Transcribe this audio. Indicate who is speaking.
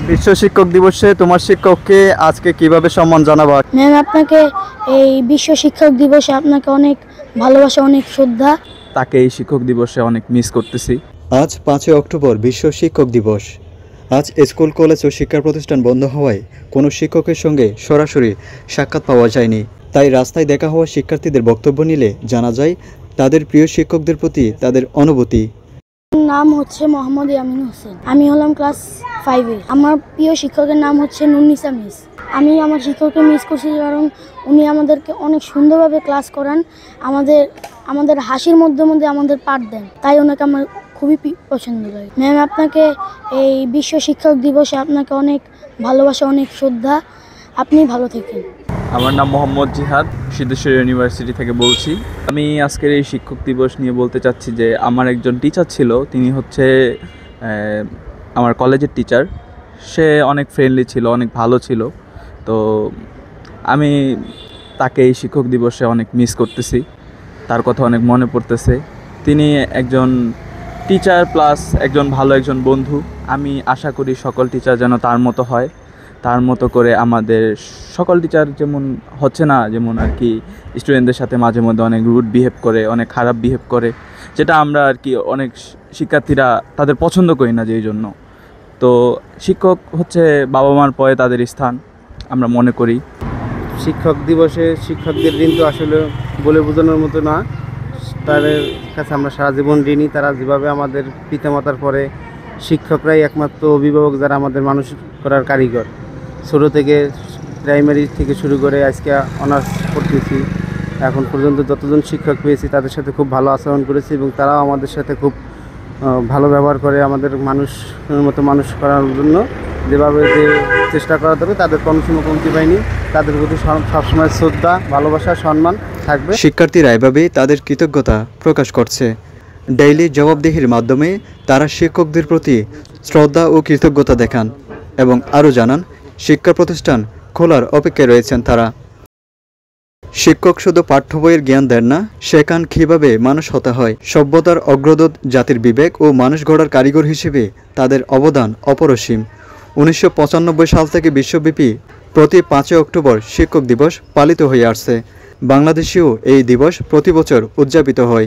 Speaker 1: বিশ্ব শিক্ষক দিবসে তোমার শিক্ষককে আজকে কিভাবে সম্মান জানাবা?
Speaker 2: ম্যাম, আপনাকে এই বিশ্ব শিক্ষক দিবসে আপনাকে অনেক ভালোবাসা, অনেক শ্রদ্ধা।
Speaker 1: তাকে এই শিক্ষক দিবসে অনেক মিস করতেছি।
Speaker 3: আজ 5 অক্টোবর বিশ্ব শিক্ষক দিবস। আজ স্কুল, কলেজ ও শিক্ষা প্রতিষ্ঠান বন্ধ হওয়ায় কোনো শিক্ষকের সঙ্গে সরাসরি সাক্ষাৎ পাওয়া যায়নি। তাই রাস্তায় দেখা হওয়া শিক্ষার্থীদের বক্তব্য নিলে জানা যায় তাদের প্রিয় শিক্ষকদের প্রতি তাদের অনুভূতি।
Speaker 2: নাম হচ্ছে মোহাম্মদ ইয়ামিন হোসেন। আমি হলাম ক্লাস 5-এ। আমার প্রিয় শিক্ষকের নাম হচ্ছে নুরনিসা মিস। আমি আমার শিক্ষককে মিস করছি কারণ উনি আমাদেরকে অনেক সুন্দরভাবে ক্লাস করান, আমাদের হাসির মধ্যে মধ্যে আমাদের পাঠ দেন, তাই ওনাকে আমার খুবই পছন্দ লাগে। ম্যাম, আপনাকে এই বিশ্ব শিক্ষক দিবসে আপনাকে অনেক ভালোবাসা, অনেক শ্রদ্ধা। আপনি ভালো থাকেন।
Speaker 1: আমার নাম মোহাম্মদ জিহাদ, সিদ্ধেশ্বরী ইউনিভার্সিটি থেকে বলছি। আমি আজকের এই শিক্ষক দিবস নিয়ে বলতে চাচ্ছি যে আমার একজন টিচার ছিল, তিনি হচ্ছে আমার কলেজের টিচার। সে অনেক ফ্রেন্ডলি ছিল, অনেক ভালো ছিল। তো আমি তাকে এই শিক্ষক দিবসে অনেক মিস করতেছি, তার কথা অনেক মনে পড়তেছে। তিনি একজন টিচার প্লাস একজন ভালো একজন বন্ধু। আমি আশা করি সকল টিচার যেন তার মতো হয়, তার মতো করে আমাদের সকল টিচার যেমন হচ্ছে না, যেমন আর কি স্টুডেন্টদের সাথে মাঝে মধ্যে অনেক রুড বিহেভ করে, অনেক খারাপ বিহেভ করে, যেটা আমরা আর কি অনেক শিক্ষার্থীরা তাদের পছন্দ করি না। যেই জন্য তো শিক্ষক হচ্ছে বাবা মার পরে তাদের স্থান আমরা মনে করি।
Speaker 4: শিক্ষক দিবসে শিক্ষকদের দিন তো আসলে বলে বোঝানোর মতো না। তাদের কাছে আমরা সারা জীবন ঋণী। তারা যেভাবে আমাদের পিতামাতার পরে শিক্ষকরাই একমাত্র অভিভাবক, যারা আমাদের মানুষ করার কারিগর। ছোটো থেকে প্রাইমারি থেকে শুরু করে আজকে অনার্স করতেছি, এখন পর্যন্ত যতজন শিক্ষক পেয়েছি তাদের সাথে খুব ভালো আচরণ করেছি এবং তারাও আমাদের সাথে খুব ভালো ব্যবহার করে। আমাদের মানুষের মতো মানুষ করার জন্য যেভাবে যে চেষ্টা করা যাবে, তাদের কোনো সময় কমতি পায়নি। তাদের প্রতি সবসময় শ্রদ্ধা, ভালোবাসা, সম্মান থাকবে।
Speaker 3: শিক্ষার্থীরা এভাবে তাদের কৃতজ্ঞতা প্রকাশ করছে। ডেইলি জবাবদিহির মাধ্যমে তারা শিক্ষকদের প্রতি শ্রদ্ধা ও কৃতজ্ঞতা দেখান এবং আরও জানান শিক্ষা প্রতিষ্ঠান খোলার অপেক্ষায় রয়েছেন তারা। শিক্ষক শুধু পাঠ্য বইয়ের জ্ঞান দেন না, শেখান কীভাবে মানুষ হতে হয়। সভ্যতার অগ্রদূত, জাতির বিবেক ও মানুষ গড়ার কারিগর হিসেবে তাদের অবদান অপরিসীম। 1995 সাল থেকে বিশ্বব্যাপী প্রতি 5 অক্টোবর শিক্ষক দিবস পালিত হয়ে আসছে। বাংলাদেশেও এই দিবস প্রতি বছর উদযাপিত হয়।